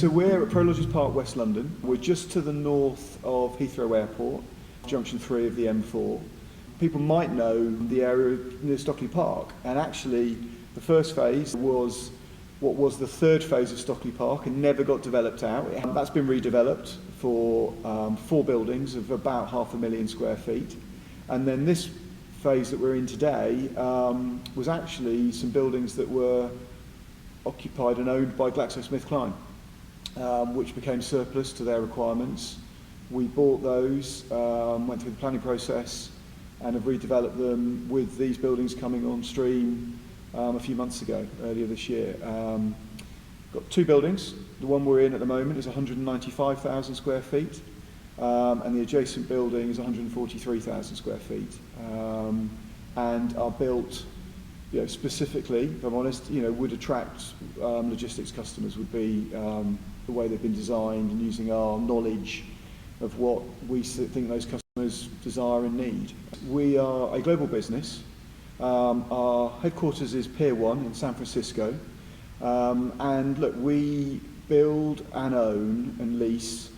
So we're at Prologis Park, West London. We're just to the north of Heathrow Airport, junction 3 of the M4. People might know the area near Stockley Park, and actually the first phase was what was the third phase of Stockley Park and never got developed out. That's been redeveloped for 4 buildings of about 500,000 square feet. And then this phase that we're in today was actually some buildings that were occupied and owned by GlaxoSmithKline, which became surplus to their requirements. We bought those, went through the planning process, and have redeveloped them with these buildings coming on stream a few months ago, earlier this year. Got 2 buildings. The one we're in at the moment is 195,000 square feet, and the adjacent building is 143,000 square feet, and are built, specifically, if I'm honest, would attract logistics customers, would be the way they've been designed, and using our knowledge of what we think those customers desire and need. We are a global business. Our headquarters is Pier 1 in San Francisco, and look, we build and own and lease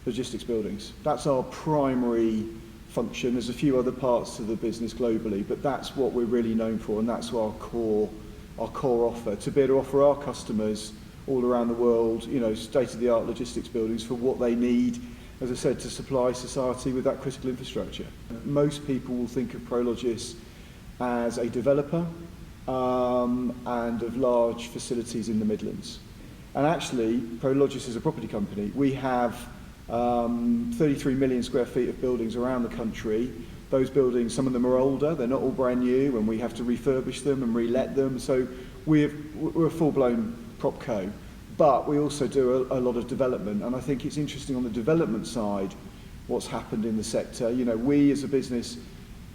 logistics buildings. That's our primary function. There's a few other parts to the business globally, but that's what we're really known for, and that's our core offer, to be able to offer our customers all around the world, state-of-the-art logistics buildings for what they need, as I said, to supply society with that critical infrastructure. Most people will think of Prologis as a developer and of large facilities in the Midlands. And actually, Prologis is a property company. We have 33 million square feet of buildings around the country. Those buildings, some of them are older, they're not all brand new, and we have to refurbish them and re-let them. So we're a full-blown propco. But we also do a lot of development, and I think it's interesting on the development side what's happened in the sector. We as a business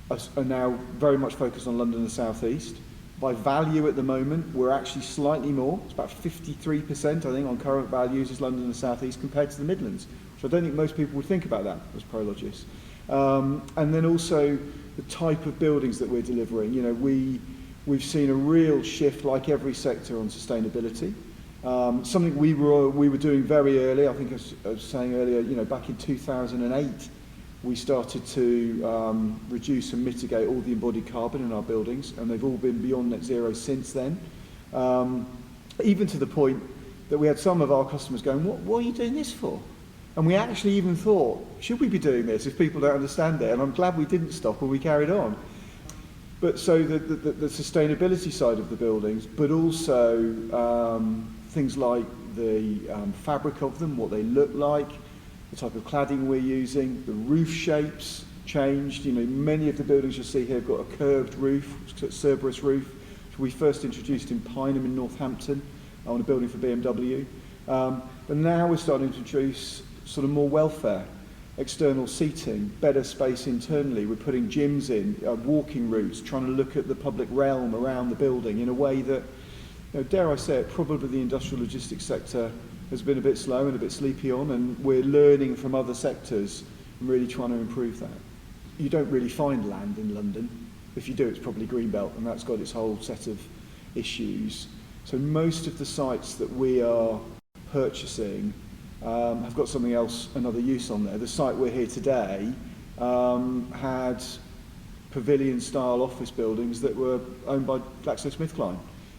are now very much focused on London and the South East. By value at the moment, we're actually slightly more. It's about 53%, I think, on current values is London and the South East compared to the Midlands. So I don't think most people would think about that as Prologis. And then also the type of buildings that we're delivering. We've seen a real shift, like every sector, on sustainability. Something we were doing very early. I think I was saying earlier, back in 2008, we started to reduce and mitigate all the embodied carbon in our buildings, and they've all been beyond net zero since then. Even to the point that we had some of our customers going, what are you doing this for? And we actually even thought, should we be doing this if people don't understand it? And I'm glad we didn't stop and we carried on. But so the sustainability side of the buildings, but also things like the fabric of them, what they look like, the type of cladding we're using, the roof shapes changed. Many of the buildings you'll see here have got a curved roof, Cerberus roof, which we first introduced in Pineham in Northampton on a building for BMW. But now we're starting to introduce sort of more welfare, external seating, better space internally. We're putting gyms in, walking routes, trying to look at the public realm around the building in a way that, dare I say it, probably the industrial logistics sector has been a bit slow and a bit sleepy on, and we're learning from other sectors and really trying to improve that. You don't really find land in London. If you do, it's probably Greenbelt, and that's got its whole set of issues. So most of the sites that we are purchasing have got something else, another use on there. The site we're here today had pavilion-style office buildings that were owned by GlaxoSmithKline.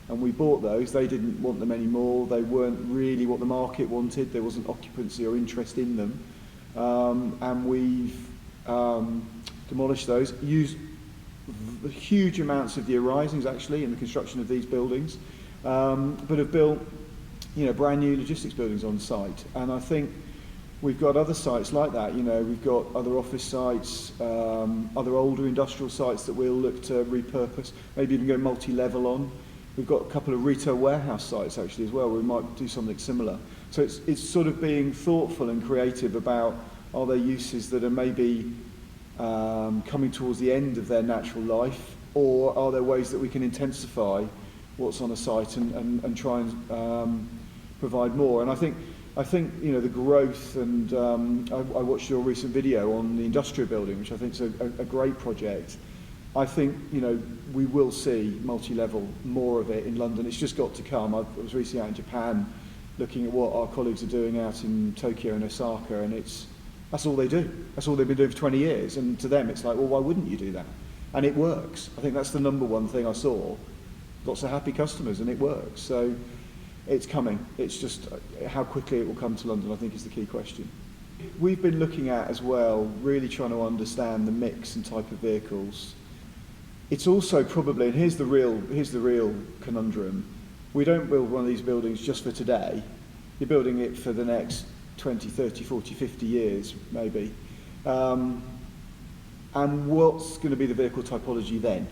And we bought those. They didn't want them anymore. They weren't really what the market wanted. There wasn't occupancy or interest in them. And we've demolished those, used huge amounts of the arisings actually in the construction of these buildings, but have built brand new logistics buildings on site. And I think we've got other sites like that. We've got other office sites, other older industrial sites that we'll look to repurpose, maybe even go multi-level on. We've got a couple of retail warehouse sites actually as well where we might do something similar. So it's sort of being thoughtful and creative about, are there uses that are maybe coming towards the end of their natural life, or are there ways that we can intensify what's on a site and try and provide more? And I think the growth, and I watched your recent video on the industrial building, which I think is a great project. I think we will see multi-level more of it in London. It's just got to come. I was recently out in Japan looking at what our colleagues are doing out in Tokyo and Osaka, and that's all they do. That's all they've been doing for 20 years, and to them it's like, well, why wouldn't you do that? And it works. I think that's the number one thing I saw. Lots of happy customers, and it works. So it's coming. It's just how quickly it will come to London, I think, is the key question. We've been looking at as well, really trying to understand the mix and type of vehicles. It's also probably, and here's the real conundrum, we don't build one of these buildings just for today. You're building it for the next 20, 30, 40, 50 years, maybe. And what's going to be the vehicle typology then?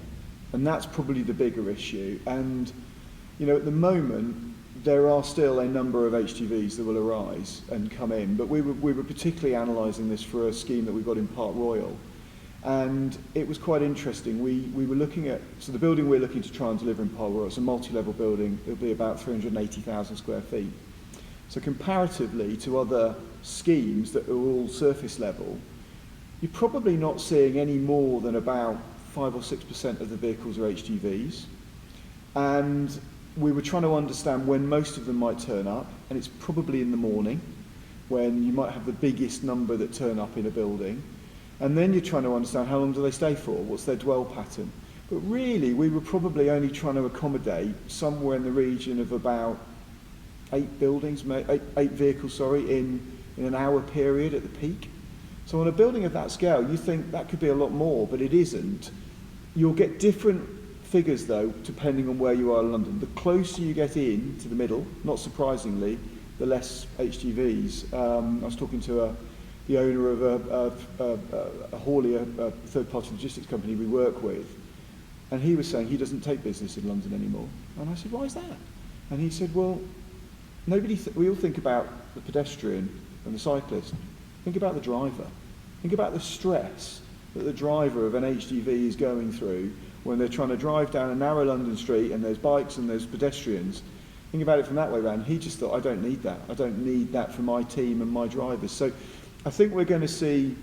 And that's probably the bigger issue. And, you know, at the moment, there are still a number of HGVs that will arise and come in, but we were particularly analysing this for a scheme that we got in Park Royal. And it was quite interesting. We were looking at, so the building we're looking to try and deliver in Park Royal, it's a multi-level building, it'll be about 380,000 square feet. So comparatively to other schemes that are all surface level, you're probably not seeing any more than about 5 or 6% of the vehicles are HGVs. And we were trying to understand when most of them might turn up, and it's probably in the morning, when you might have the biggest number that turn up in a building. And then you're trying to understand how long do they stay for, what's their dwell pattern. But really, we were probably only trying to accommodate somewhere in the region of about 8 vehicles, in an hour period at the peak. So on a building of that scale, you think that could be a lot more, but it isn't. You'll get different figures, though, depending on where you are in London. The closer you get in to the middle, not surprisingly, the less HGVs. I was talking to the owner of a haulier, a third-party logistics company we work with, and he was saying he doesn't take business in London anymore. And I said, why is that? And he said, well, we all think about the pedestrian and the cyclist. Think about the driver. Think about the stress that the driver of an HGV is going through when they're trying to drive down a narrow London street and there's bikes and there's pedestrians. Think about it from that way around. He just thought, I don't need that. I don't need that for my team and my drivers. So I think we're going to see,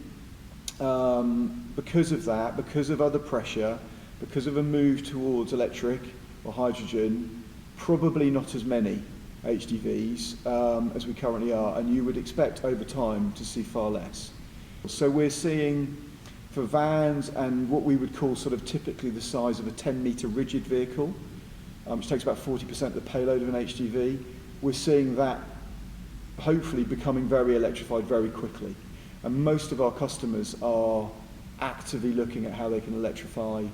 because of that, because of other pressure, because of a move towards electric or hydrogen, probably not as many HGVs as we currently are, and you would expect over time to see far less. So we're seeing for vans and what we would call sort of typically the size of a 10-metre rigid vehicle, which takes about 40% of the payload of an HGV, we're seeing that hopefully becoming very electrified very quickly. And most of our customers are actively looking at how they can electrify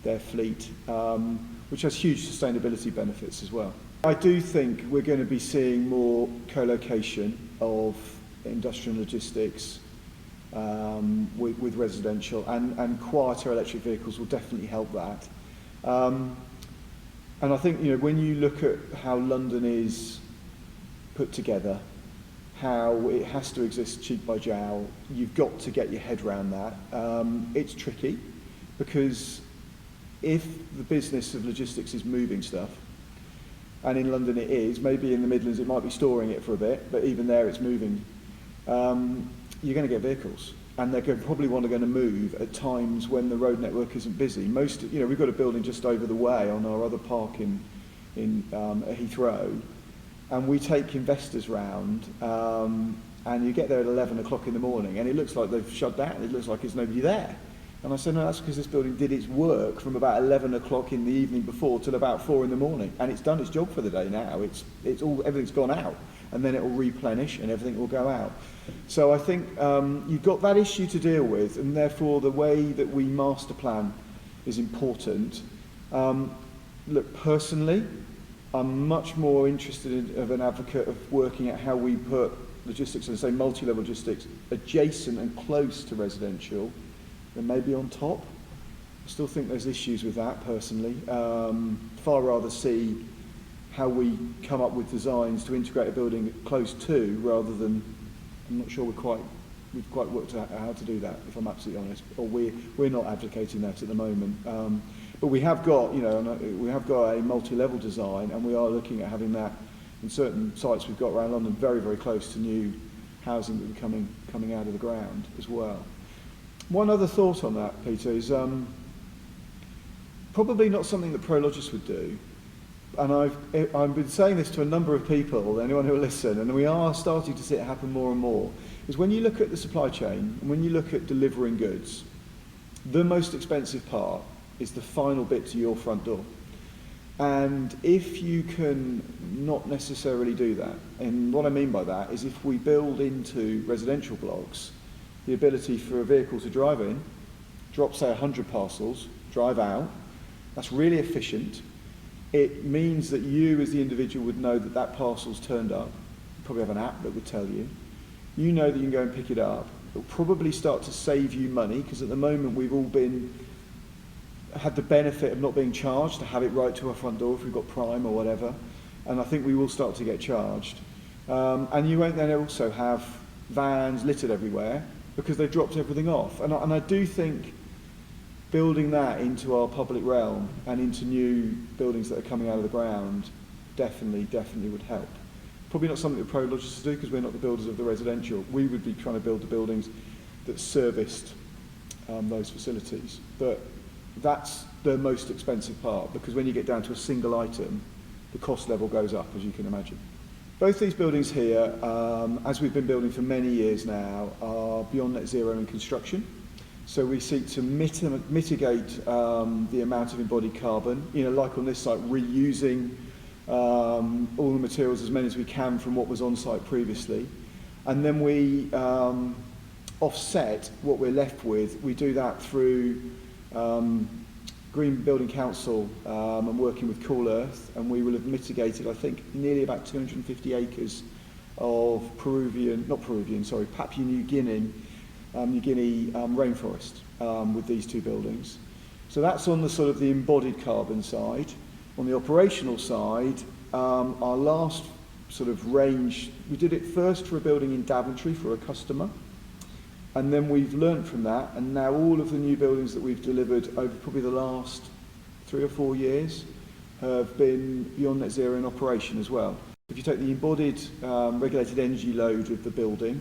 their fleet, which has huge sustainability benefits as well. I do think we're going to be seeing more co-location of industrial logistics with residential, and quieter electric vehicles will definitely help that. And I think, you know, when you look at how London is put together, how it has to exist cheek by jowl, you've got to get your head around that. It's tricky because if the business of logistics is moving stuff, and in London it is, maybe in the Midlands it might be storing it for a bit, but even there it's moving, you're going to get vehicles. And they're probably going to move at times when the road network isn't busy. We've got a building just over the way on our other park in Heathrow, and we take investors round, and you get there at 11 o'clock in the morning, and it looks like they've shut down. It looks like there's nobody there. And I said, no, that's because this building did its work from about 11 o'clock in the evening before till about 4 in the morning, and it's done its job for the day now. Everything's gone out, and then it will replenish, and everything will go out. So I think you've got that issue to deal with, and therefore the way that we master plan is important. Look, personally, I'm much more interested of an advocate of working at how we put logistics, and say multi-level logistics, adjacent and close to residential than maybe on top. I still think there's issues with that personally. Far rather see how we come up with designs to integrate a building close to, rather than, I'm not sure we've quite worked out how to do that, if I'm absolutely honest, or we're not advocating that at the moment. But we have got, we have got a multi-level design, and we are looking at having that in certain sites we've got around London, very, very close to new housing that will be coming out of the ground as well. One other thought on that, Peter, is probably not something that Prologis would do, and I've been saying this to a number of people, anyone who will listen, and we are starting to see it happen more and more, is when you look at the supply chain, and when you look at delivering goods, the most expensive part is the final bit to your front door. And if you can not necessarily do that, and what I mean by that is if we build into residential blocks the ability for a vehicle to drive in, drop say 100 parcels, drive out, that's really efficient. It means that you as the individual would know that that parcel's turned up. You probably have an app that would tell you. You know that you can go and pick it up. It'll probably start to save you money, because at the moment we've all had the benefit of not being charged to have it right to our front door if we've got Prime or whatever, and I think we will start to get charged. And you won't then also have vans littered everywhere because they've dropped everything off. And I do think building that into our public realm and into new buildings that are coming out of the ground definitely would help. Probably not something that Prologis do, because we're not the builders of the residential. We would be trying to build the buildings that serviced those facilities. But that's the most expensive part, because when you get down to a single item, the cost level goes up, as you can imagine. Both these buildings here, as we've been building for many years now, are beyond net zero in construction. So we seek to mitigate the amount of embodied carbon, like on this site, reusing all the materials, as many as we can from what was on site previously. And then we offset what we're left with. We do that through Green Building Council and working with Cool Earth, and we will have mitigated, I think, nearly about 250 acres of Papua New Guinea rainforest with these two buildings. So that's on the sort of the embodied carbon side. On the operational side, our last sort of range, we did it first for a building in Daventry for a customer. And then we've learned from that, and now all of the new buildings that we've delivered over probably the last 3 or 4 years have been beyond net zero in operation as well. If you take the embodied regulated energy load of the building,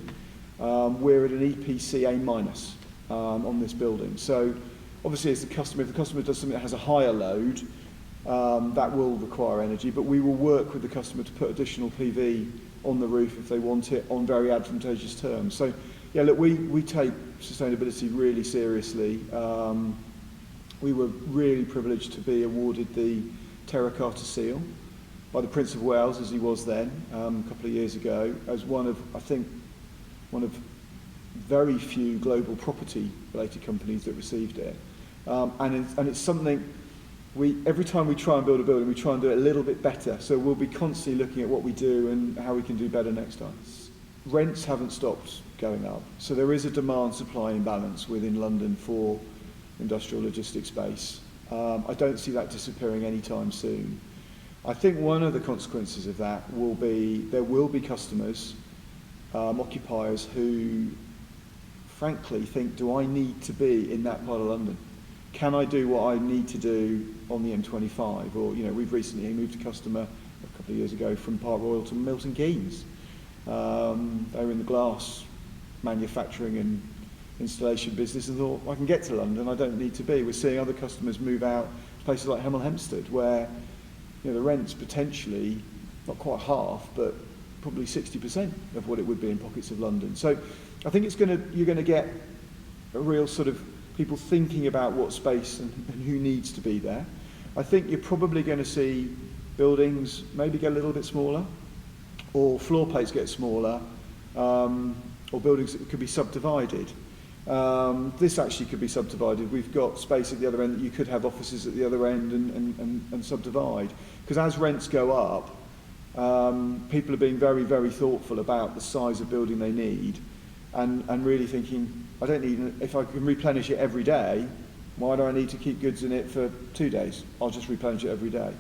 we're at an EPC A- on this building. So obviously if the customer does something that has a higher load, that will require energy, but we will work with the customer to put additional PV on the roof if they want it on very advantageous terms. So yeah, look, we take sustainability really seriously. We were really privileged to be awarded the Terracotta Seal by the Prince of Wales, as he was then, a couple of years ago, as one of very few global property-related companies that received it. And it's something, every time we try and build a building, we try and do it a little bit better. So we'll be constantly looking at what we do and how we can do better next time. Rents haven't stopped going up. So there is a demand-supply imbalance within London for industrial logistics space. I don't see that disappearing anytime soon. I think one of the consequences of that will be there will be customers, occupiers who frankly think, do I need to be in that part of London? Can I do what I need to do on the M25? Or, we've recently moved a customer a couple of years ago from Park Royal to Milton Keynes. They were in the glass manufacturing and installation business and thought, I can get to London, I don't need to be. We're seeing other customers move out to places like Hemel Hempstead, where the rent's potentially not quite half, but probably 60% of what it would be in pockets of London. So I think you're going to get a real sort of people thinking about what space and who needs to be there. I think you're probably going to see buildings maybe get a little bit smaller, or floor plates get smaller, or buildings that could be subdivided. This actually could be subdivided. We've got space at the other end that you could have offices at the other end and subdivide. Because as rents go up, people are being very, very thoughtful about the size of building they need, and really thinking, I don't need, if I can replenish it every day, why do I need to keep goods in it for 2 days? I'll just replenish it every day.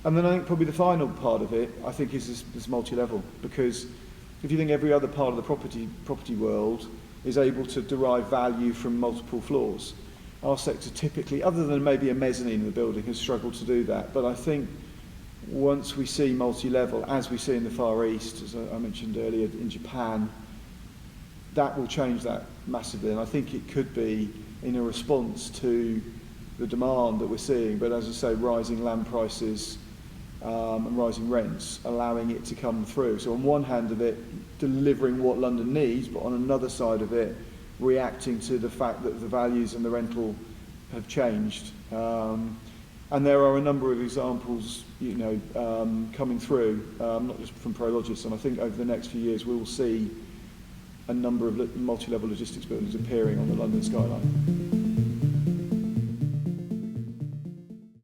And then I think probably the final part of it, I think, is this multi-level. Because if you think every other part of the property world is able to derive value from multiple floors, our sector typically, other than maybe a mezzanine in the building, has struggled to do that. But I think once we see multi-level, as we see in the Far East, as I mentioned earlier, in Japan, that will change that massively. And I think it could be in a response to the demand that we're seeing, but as I say, rising land prices, and rising rents, allowing it to come through. So on one hand of it, delivering what London needs, but on another side of it, reacting to the fact that the values and the rental have changed. And there are a number of examples, coming through, not just from Prologis, and I think over the next few years we will see a number of multi-level logistics buildings appearing on the London skyline.